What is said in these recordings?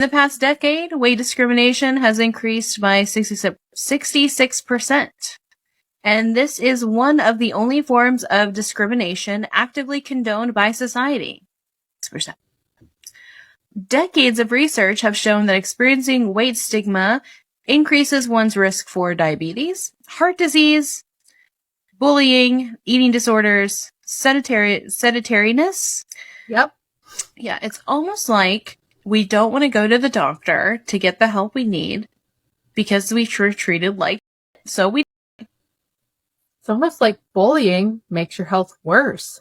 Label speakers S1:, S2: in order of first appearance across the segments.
S1: In the past decade, weight discrimination has increased by 66%. And this is one of the only forms of discrimination actively condoned by society. 6%. Decades of research have shown that experiencing weight stigma increases one's risk for diabetes, heart disease, bullying, eating disorders, sedentariness.
S2: Yep.
S1: Yeah, it's almost like we don't want to go to the doctor to get the help we need because we were treated like so we.
S2: It's almost like bullying makes your health worse.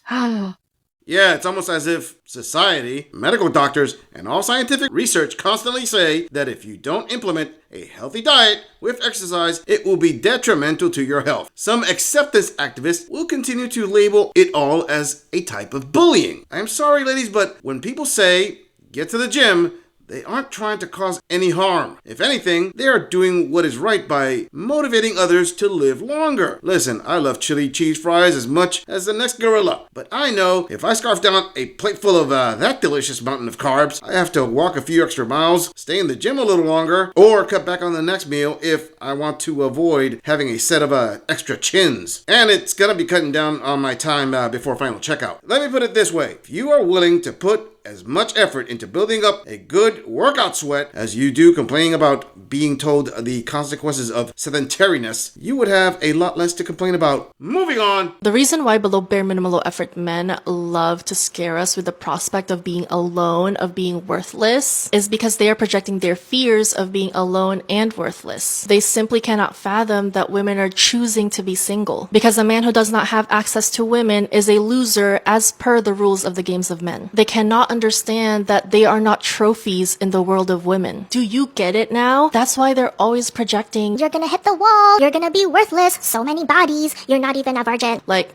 S3: Yeah, it's almost as if society, medical doctors, and all scientific research constantly say that if you don't implement a healthy diet with exercise, it will be detrimental to your health. Some acceptance activists will continue to label it all as a type of bullying. I'm sorry, ladies, but when people say, get to the gym, they aren't trying to cause any harm. If anything, they are doing what is right by motivating others to live longer. Listen, I love chili cheese fries as much as the next gorilla, but I know if I scarf down a plate full of that delicious mountain of carbs, I have to walk a few extra miles, stay in the gym a little longer, or cut back on the next meal if I want to avoid having a set of extra chins. And it's gonna be cutting down on my time before final checkout. Let me put it this way. If you are willing to put as much effort into building up a good workout sweat as you do complaining about being told the consequences of sedentariness, you would have a lot less to complain about. Moving on.
S4: The reason why below bare minimal low effort men love to scare us with the prospect of being alone, of being worthless, is because they are projecting their fears of being alone and worthless. They simply cannot fathom that women are choosing to be single, because a man who does not have access to women is a loser as per the rules of the games of men. They cannot understand that they are not trophies in the world of women. Do you get it now? That's why they're always projecting,
S5: you're gonna hit the wall, you're gonna be worthless, so many bodies, you're not even a virgin.
S4: Like,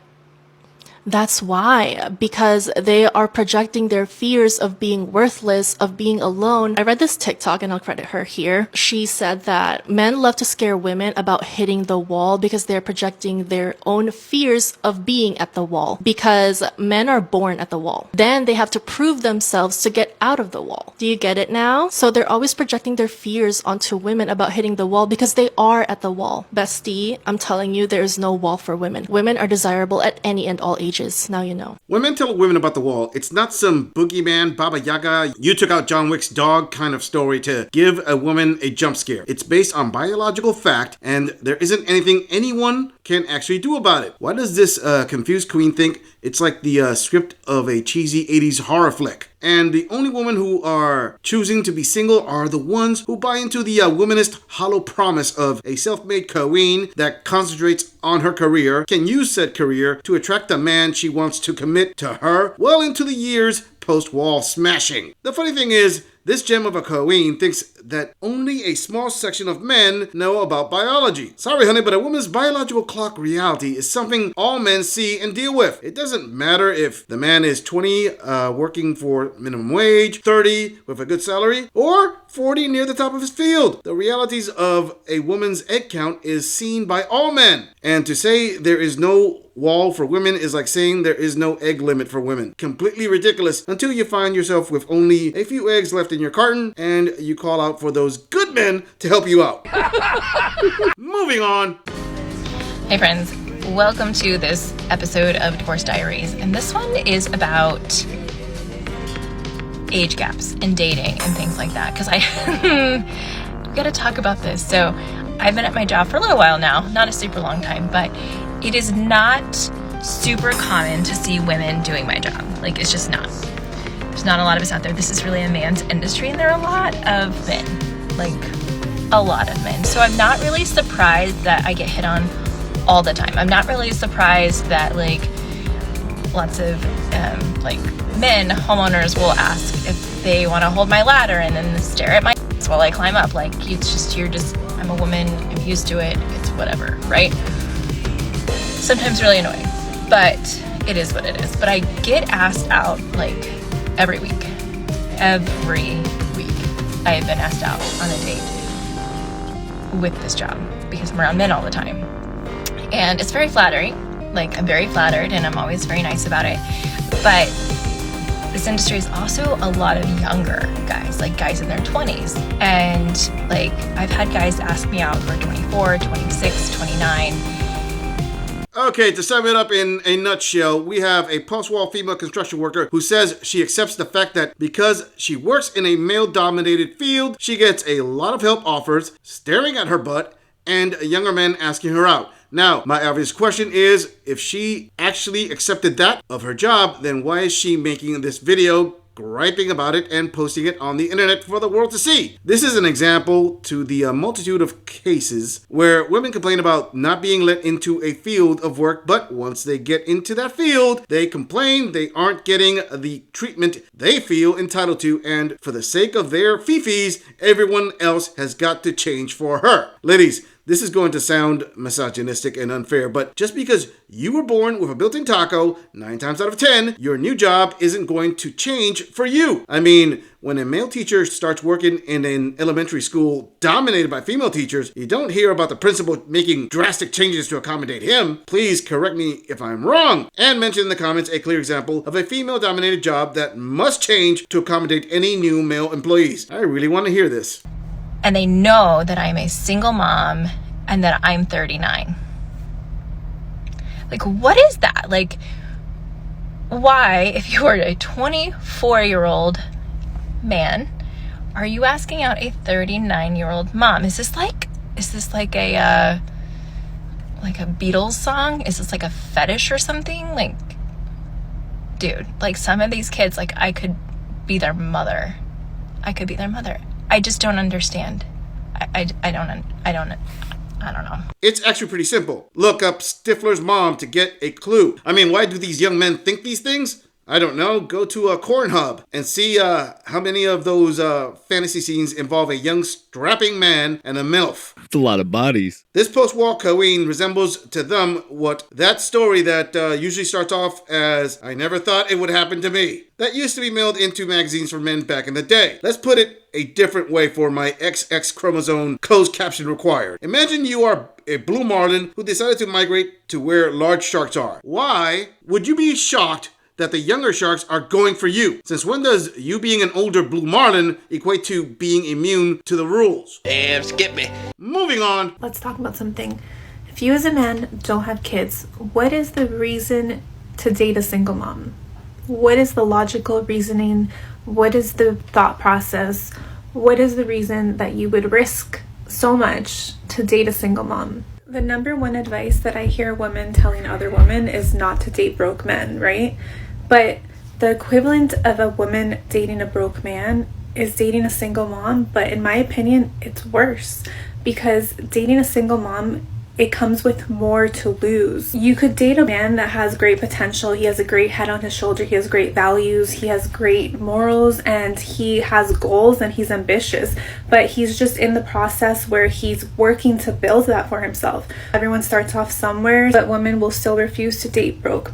S4: that's why, because they are projecting their fears of being worthless, of being alone. I read this TikTok, and I'll credit her here. She said that men love to scare women about hitting the wall because they're projecting their own fears of being at the wall, because men are born at the wall. Then they have to prove themselves to get out of the wall. Do you get it now? So they're always projecting their fears onto women about hitting the wall because they are at the wall. Bestie, I'm telling you, there is no wall for women. Women are desirable at any and all ages. Now you know.
S3: When men tell women about the wall, it's not some boogeyman, Baba Yaga, you took out John Wick's dog kind of story to give a woman a jump scare. It's based on biological fact, and there isn't anything anyone can actually do about it. Why does this confused queen think it's like the script of a cheesy 80s horror flick? And the only women who are choosing to be single are the ones who buy into the womanist hollow promise of a self-made queen that concentrates on her career, can use said career to attract the man she wants to commit to her well into the years post-wall smashing. The funny thing is, this gem of a queen thinks that only a small section of men know about biology. Sorry, honey, but a woman's biological clock reality is something all men see and deal with. It doesn't matter if the man is 20, working for minimum wage, 30 with a good salary, or 40 near the top of his field. The realities of a woman's egg count is seen by all men. And to say there is no wall for women is like saying there is no egg limit for women. Completely ridiculous until you find yourself with only a few eggs left in your carton and you call out for those good men to help you out. Moving on.
S6: Hey friends, welcome to this episode of Divorce Diaries, and this one is about age gaps in dating and things like that, because I gotta talk about this. So I've been at my job for a little while now, not a super long time, but it is not super common to see women doing my job. Like, it's just not. There's not a lot of us out there. This is really a man's industry, and there are a lot of men, like a lot of men. So I'm not really surprised that I get hit on all the time. I'm not really surprised that like lots of like men, homeowners will ask if they want to hold my ladder and then stare at my ass while I climb up. Like, it's just, I'm a woman, I'm used to it, it's whatever, right? Sometimes really annoying, but it is what it is. But I get asked out like every week. Every week I have been asked out on a date with this job because I'm around men all the time. And it's very flattering. Like, I'm very flattered and I'm always very nice about it. But this industry is also a lot of younger guys, like guys in their 20s. And like, I've had guys ask me out for 24, 26, 29.
S3: Okay, to sum it up in a nutshell, we have a post-war female construction worker who says she accepts the fact that because she works in a male-dominated field, she gets a lot of help offers, staring at her butt, and younger men asking her out. Now, my obvious question is, if she actually accepted that of her job, then why is she making this video griping about it and posting it on the internet for the world to see? This is an example to the multitude of cases where women complain about not being let into a field of work, but once they get into that field, they complain they aren't getting the treatment they feel entitled to, and for the sake of their fifis, everyone else has got to change for her. Ladies, this is going to sound misogynistic and unfair, but just because you were born with a built-in taco, 9 times out of 10, your new job isn't going to change for you. I mean, when a male teacher starts working in an elementary school dominated by female teachers, you don't hear about the principal making drastic changes to accommodate him. Please correct me if I'm wrong, and mention in the comments a clear example of a female-dominated job that must change to accommodate any new male employees. I really want to hear this.
S6: And they know that I'm a single mom and that I'm 39. Like, what is that? Like, why, if you are a 24-year-old man, are you asking out a 39-year-old mom? Is this like a Beatles song? Is this like a fetish or something? Like, dude, like some of these kids, like I could be their mother. I just don't understand. I don't know.
S3: It's actually pretty simple. Look up Stifler's mom to get a clue. I mean, why do these young men think these things? I don't know. Go to a Pornhub and see how many of those fantasy scenes involve a young strapping man and a MILF.
S7: It's a lot of bodies.
S3: This post-war queen resembles to them what that story that usually starts off as, I never thought it would happen to me, that used to be mailed into magazines for men back in the day. Let's put it a different way for my XX chromosome closed caption required. Imagine you are a blue marlin who decided to migrate to where large sharks are. Why would you be shocked that the younger sharks are going for you? Since when does you being an older blue marlin equate to being immune to the rules?
S7: Damn, skip me.
S3: Moving on.
S8: Let's talk about something. If you as a man don't have kids, what is the reason to date a single mom? What is the logical reasoning? What is the thought process? What is the reason that you would risk so much to date a single mom? The number one advice that I hear women telling other women is not to date broke men, right? But the equivalent of a woman dating a broke man is dating a single mom, but in my opinion, it's worse because dating a single mom, it comes with more to lose. You could date a man that has great potential, he has a great head on his shoulder, he has great values, he has great morals, and he has goals and he's ambitious, but he's just in the process where he's working to build that for himself. Everyone starts off somewhere, but women will still refuse to date broke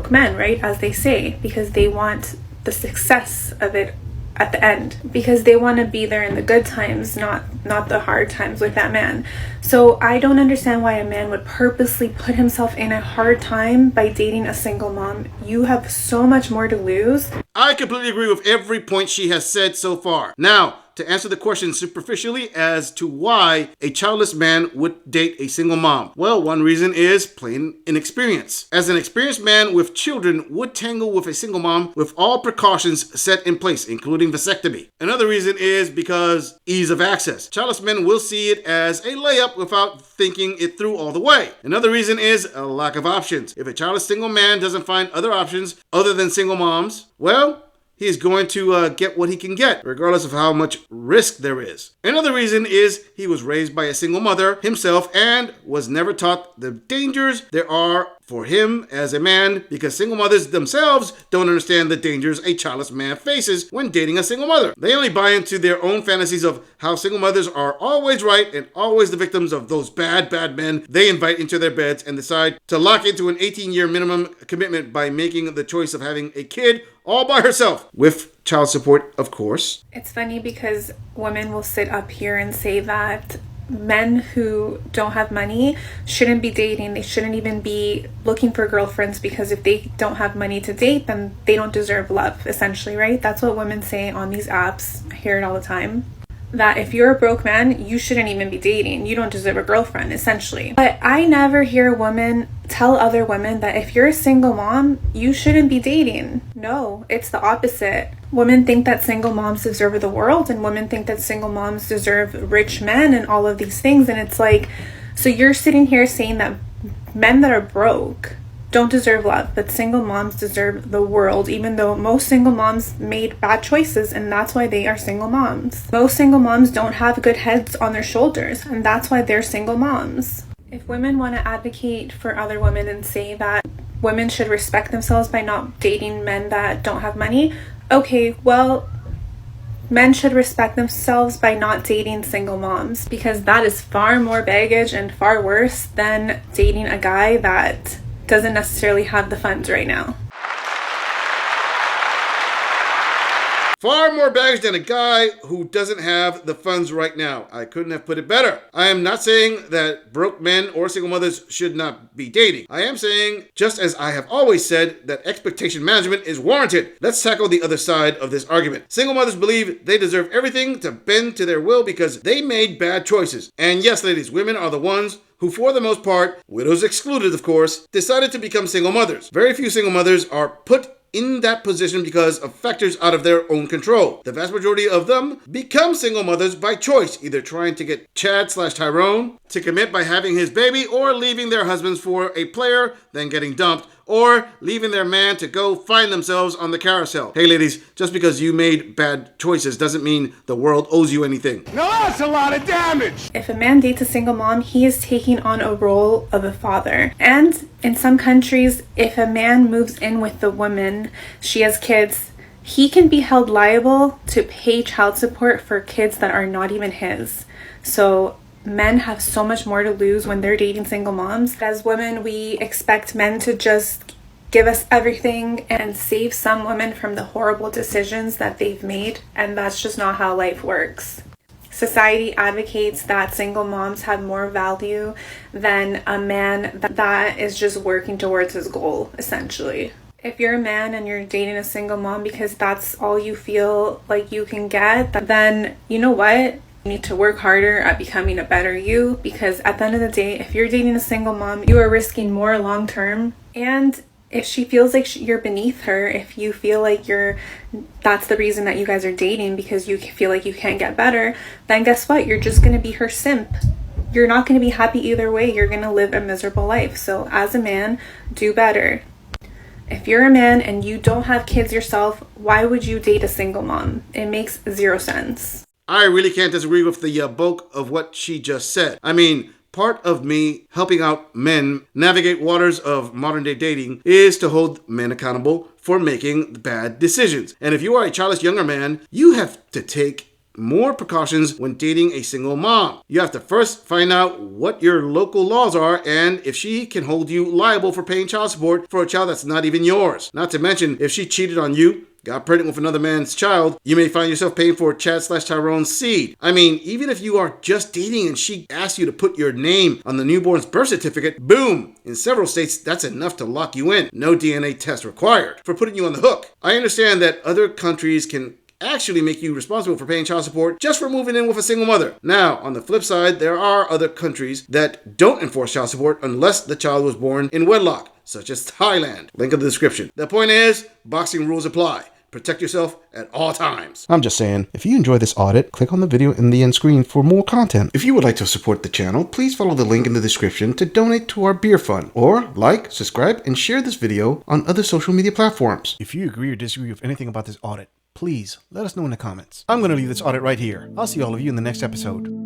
S8: men, right? As they say, because they want the success of it at the end, because they want to be there in the good times, not the hard times with that man. So I don't understand why a man would purposely put himself in a hard time by dating a single mom. You have so much more to lose.
S3: I completely agree with every point she has said so far. Now, to answer the question superficially as to why a childless man would date a single mom. Well, one reason is plain inexperience. As an experienced man with children would tangle with a single mom with all precautions set in place, including vasectomy. Another reason is because ease of access. Childless men will see it as a layup without thinking it through all the way. Another reason is a lack of options. If a childless single man doesn't find other options other than single moms, well, he's going to get what he can get, regardless of how much risk there is. Another reason is he was raised by a single mother himself and was never taught the dangers there are for him as a man, because single mothers themselves don't understand the dangers a childless man faces when dating a single mother. They only buy into their own fantasies of how single mothers are always right and always the victims of those bad men they invite into their beds, and decide to lock into an 18-year minimum commitment by making the choice of having a kid all by herself, with child support, of course.
S8: It's funny because women will sit up here and say that men who don't have money shouldn't be dating. They shouldn't even be looking for girlfriends, because if they don't have money to date, then they don't deserve love, essentially, right? That's what women say on these apps. I hear it all the time. That if you're a broke man, you shouldn't even be dating. You don't deserve a girlfriend, essentially. But I never hear women tell other women that if you're a single mom, you shouldn't be dating. No, it's the opposite. Women think that single moms deserve the world, and women think that single moms deserve rich men and all of these things. And it's like, so you're sitting here saying that men that are broke don't deserve love, but single moms deserve the world, even though most single moms made bad choices, and that's why they are single moms. Most single moms don't have good heads on their shoulders, and that's why they're single moms. If women want to advocate for other women and say that women should respect themselves by not dating men that don't have money, okay, well, men should respect themselves by not dating single moms, because that is far more baggage and far worse than dating a guy that doesn't necessarily have the funds right now.
S3: Far more baggage than a guy who doesn't have the funds right now. I couldn't have put it better. I am not saying that broke men or single mothers should not be dating. I am saying, just as I have always said, that expectation management is warranted. Let's tackle the other side of this argument. Single mothers believe they deserve everything to bend to their will because they made bad choices. And yes, ladies, women are the ones who, for the most part, widows excluded of course, decided to become single mothers. Very few single mothers are put in that position because of factors out of their own control. The vast majority of them become single mothers by choice, either trying to get Chad/Tyrone to commit by having his baby, or leaving their husbands for a player, then getting dumped, or leaving their man to go find themselves on the carousel. Hey ladies, just because you made bad choices doesn't mean the world owes you anything.
S9: Now that's a lot of damage!
S8: If a man dates a single mom, he is taking on a role of a father. And in some countries, if a man moves in with the woman, she has kids, he can be held liable to pay child support for kids that are not even his. So men have so much more to lose when they're dating single moms. As women, we expect men to just give us everything and save some women from the horrible decisions that they've made, and that's just not how life works. Society advocates that single moms have more value than a man that is just working towards his goal, essentially. If you're a man and you're dating a single mom because that's all you feel like you can get, then you know what? You need to work harder at becoming a better you, because at the end of the day, if you're dating a single mom, you are risking more long term. And if she feels like you're beneath her, if you feel like that's the reason that you guys are dating because you feel like you can't get better, then guess what? You're just going to be her simp. You're not going to be happy either way. You're going to live a miserable life. So as a man, do better. If you're a man and you don't have kids yourself, why would you date a single mom? It makes zero sense.
S3: I really can't disagree with the bulk of what she just said. I mean, part of me helping out men navigate waters of modern day dating is to hold men accountable for making bad decisions. And if you are a childless younger man, you have to take more precautions when dating a single mom. You have to first find out what your local laws are and if she can hold you liable for paying child support for a child that's not even yours. Not to mention, if she cheated on you, got pregnant with another man's child, you may find yourself paying for Chad/Tyrone's seed. I mean, even if you are just dating and she asks you to put your name on the newborn's birth certificate, boom! In several states, that's enough to lock you in. No DNA test required for putting you on the hook. I understand that other countries can actually make you responsible for paying child support just for moving in with a single mother. Now, on the flip side, there are other countries that don't enforce child support unless the child was born in wedlock, such as Thailand. Link in the description. The point is, boxing rules apply. Protect yourself at all times.
S10: I'm just saying, if you enjoy this audit, click on the video in the end screen for more content. If you would like to support the channel, please follow the link in the description to donate to our beer fund, or like, subscribe, and share this video on other social media platforms. If you agree or disagree with anything about this audit, please let us know in the comments. I'm going to leave this audit right here. I'll see all of you in the next episode.